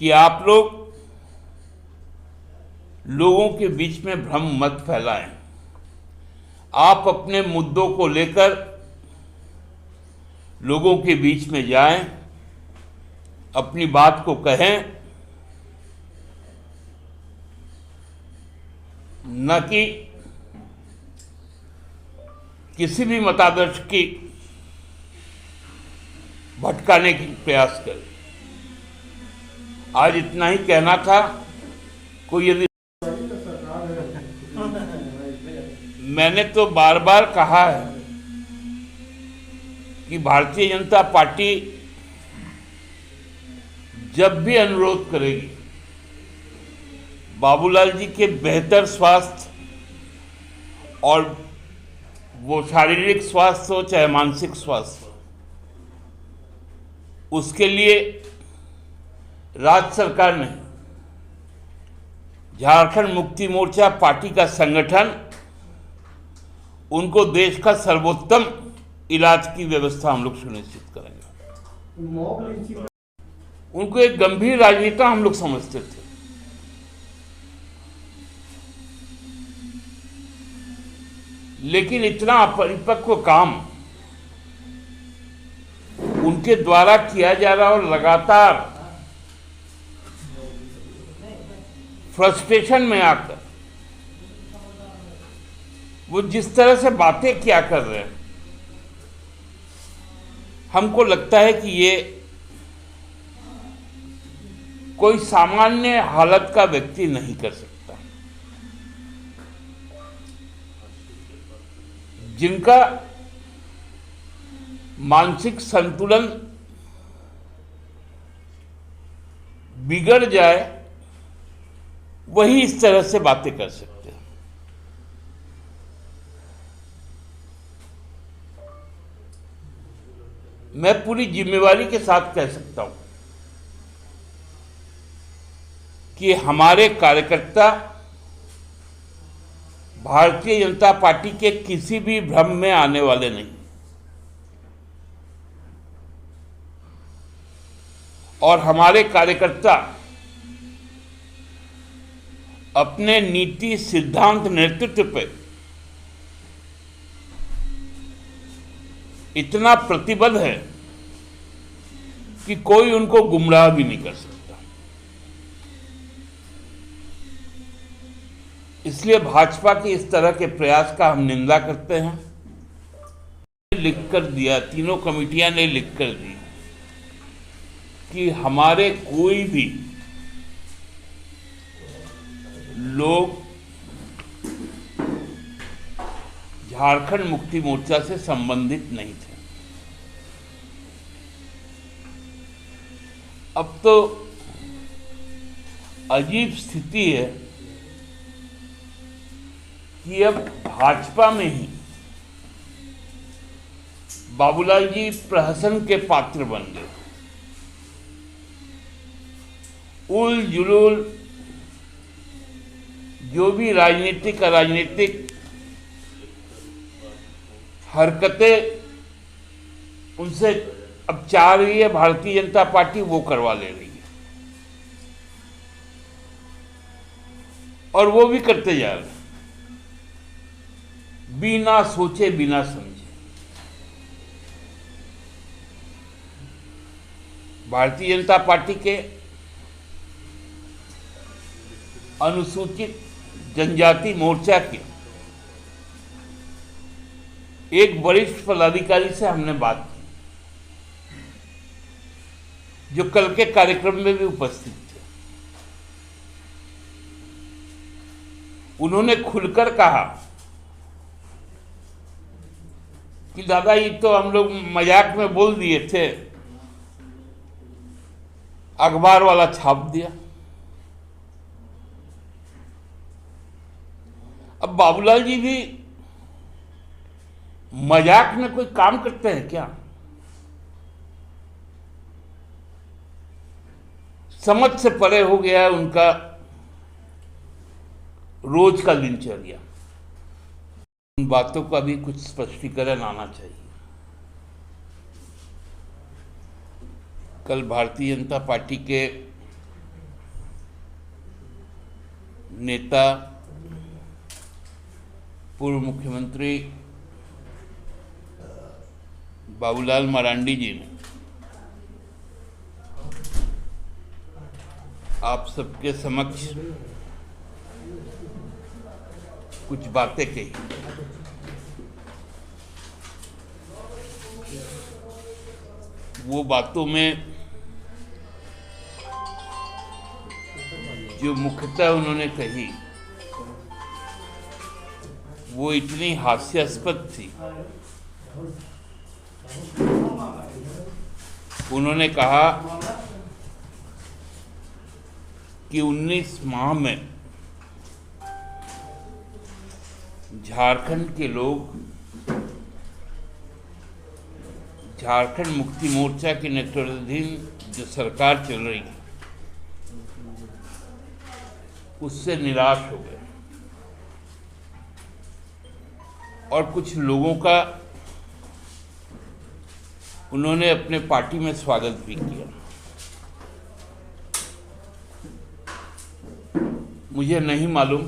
कि आप लोग लोगों के बीच में भ्रम मत फैलाएं। आप अपने मुद्दों को लेकर लोगों के बीच में जाएं, अपनी बात को कहें, न कि किसी भी मतादर्श की भटकाने की प्रयास करें। आज इतना ही कहना था। कोई यदि मैंने तो बार बार कहा है कि भारतीय जनता पार्टी जब भी अनुरोध करेगी बाबूलाल जी के बेहतर स्वास्थ्य, और वो शारीरिक स्वास्थ्य हो चाहे मानसिक स्वास्थ्य हो, उसके लिए राज्य सरकार ने झारखंड मुक्ति मोर्चा पार्टी का संगठन उनको देश का सर्वोत्तम इलाज की व्यवस्था हम लोग सुनिश्चित करेंगे। उनको एक गंभीर राजनेता हम लोग समझते थे, लेकिन इतना अपरिपक्व काम उनके द्वारा किया जा रहा और लगातार फ्रस्ट्रेशन में आकर वो जिस तरह से बातें क्या कर रहे हैं, हमको लगता है कि ये कोई सामान्य हालत का व्यक्ति नहीं कर सकता। जिनका मानसिक संतुलन बिगड़ जाए वही इस तरह से बातें कर सकते हैं। मैं पूरी जिम्मेवारी के साथ कह सकता हूं कि हमारे कार्यकर्ता भारतीय जनता पार्टी के किसी भी भ्रम में आने वाले नहीं, और हमारे कार्यकर्ता अपने नीति सिद्धांत नेतृत्व पे इतना प्रतिबद्ध है कि कोई उनको गुमराह भी नहीं कर सकता। इसलिए भाजपा के इस तरह के प्रयास का हम निंदा करते हैं। लिखकर दिया, तीनों कमिटियां ने लिखकर दी कि हमारे कोई भी लोग झारखंड मुक्ति मोर्चा से संबंधित नहीं थे। अब तो अजीब स्थिति है कि अब भाजपा में ही बाबूलाल जी प्रहसन के पात्र बन गए। उल जुलूल जो भी राजनीतिक अराजनीतिक हरकतें उनसे अब चाह रही है भारतीय जनता पार्टी, वो करवा ले रही है और वो भी करते जा रहे हैं बिना सोचे बिना समझे। भारतीय जनता पार्टी के अनुसूचित जनजाति मोर्चा के एक वरिष्ठ पदाधिकारी से हमने बात की, जो कल के कार्यक्रम में भी उपस्थित थे। उन्होंने खुलकर कहा कि दादा ये तो हम लोग मजाक में बोल दिए थे, अखबार वाला छाप दिया। अब बाबूलाल जी भी मजाक में कोई काम करते हैं क्या? समझ से परे हो गया है उनका रोज का दिनचर्या। उन बातों का भी कुछ स्पष्टीकरण आना चाहिए। कल भारतीय जनता पार्टी के नेता पूर्व मुख्यमंत्री बाबूलाल मरांडी जी ने आप सबके समक्ष कुछ बातें कही। वो बातों में जो मुख्यतः उन्होंने कही वो इतनी हास्यास्पद थी। उन्होंने कहा कि 19 माह में झारखंड के लोग झारखंड मुक्ति मोर्चा के नेतृत्वाधीन जो सरकार चल रही है उससे निराश हो गए और कुछ लोगों का उन्होंने अपने पार्टी में स्वागत भी किया। मुझे नहीं मालूम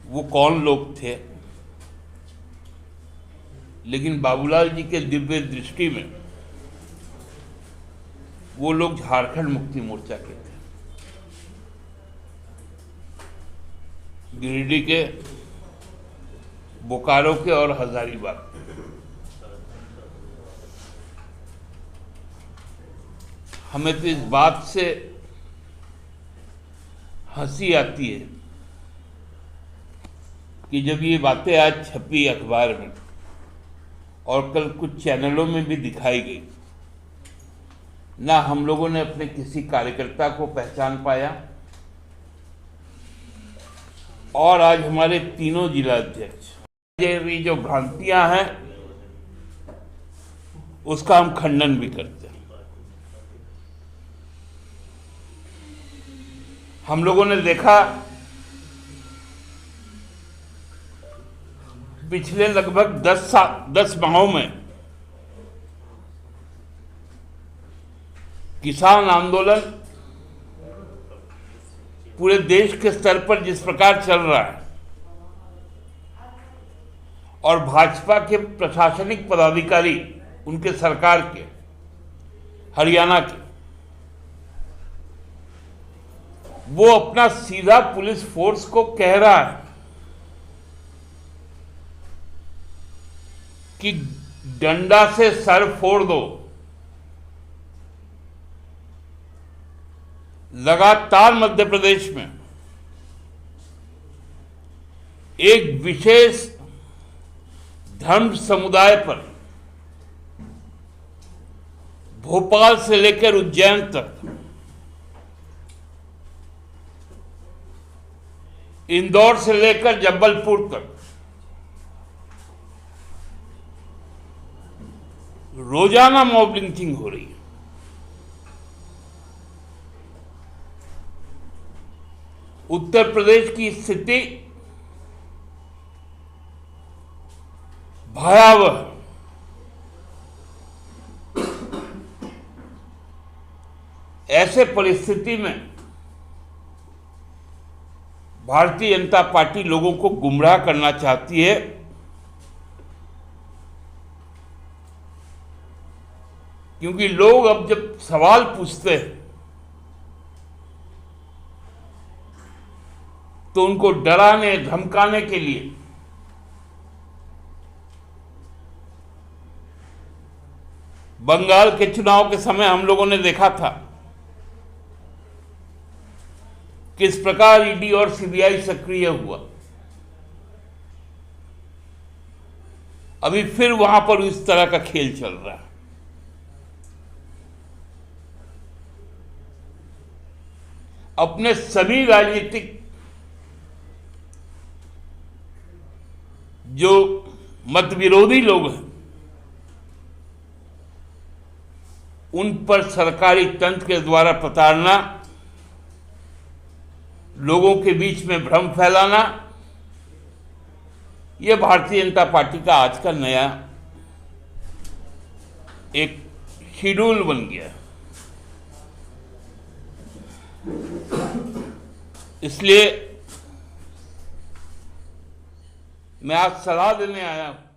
वो कौन लोग थे, लेकिन बाबूलाल जी के दिव्य दृष्टि में वो लोग झारखंड मुक्ति मोर्चा के थे। गिरिडीह के, बोकारो के और हजारीबाग। हमें तो इस बात से हंसी आती है कि जब ये बातें आज छपी अखबार में और कल कुछ चैनलों में भी दिखाई गई, ना हम लोगों ने अपने किसी कार्यकर्ता को पहचान पाया और आज हमारे तीनों जिला अध्यक्ष ये जो भ्रांतियां हैं उसका हम खंडन भी करते हैं। हम लोगों ने देखा पिछले लगभग 10 माहों में किसान आंदोलन पूरे देश के स्तर पर जिस प्रकार चल रहा है और भाजपा के प्रशासनिक पदाधिकारी उनके सरकार के हरियाणा के वो अपना सीधा पुलिस फोर्स को कह रहा है कि डंडा से सर फोड़ दो। लगातार मध्य प्रदेश में एक विशेष धर्म समुदाय पर भोपाल से लेकर उज्जैन तक, इंदौर से लेकर जबलपुर तक रोजाना मॉब लिंचिंग हो रही है। उत्तर प्रदेश की स्थिति भयावह। ऐसे परिस्थिति में भारतीय जनता पार्टी लोगों को गुमराह करना चाहती है क्योंकि लोग अब जब सवाल पूछते हैं तो उनको डराने धमकाने के लिए बंगाल के चुनाव के समय हम लोगों ने देखा था किस प्रकार ईडी और सीबीआई सक्रिय हुआ। अभी फिर वहां पर इस तरह का खेल चल रहा है। अपने सभी राजनीतिक जो मत विरोधी लोग हैं उन पर सरकारी तंत्र के द्वारा प्रताड़ना, लोगों के बीच में भ्रम फैलाना, यह भारतीय जनता पार्टी का आज का नया एक शेड्यूल बन गया है। इसलिए मैं आज सलाह देने आया हूं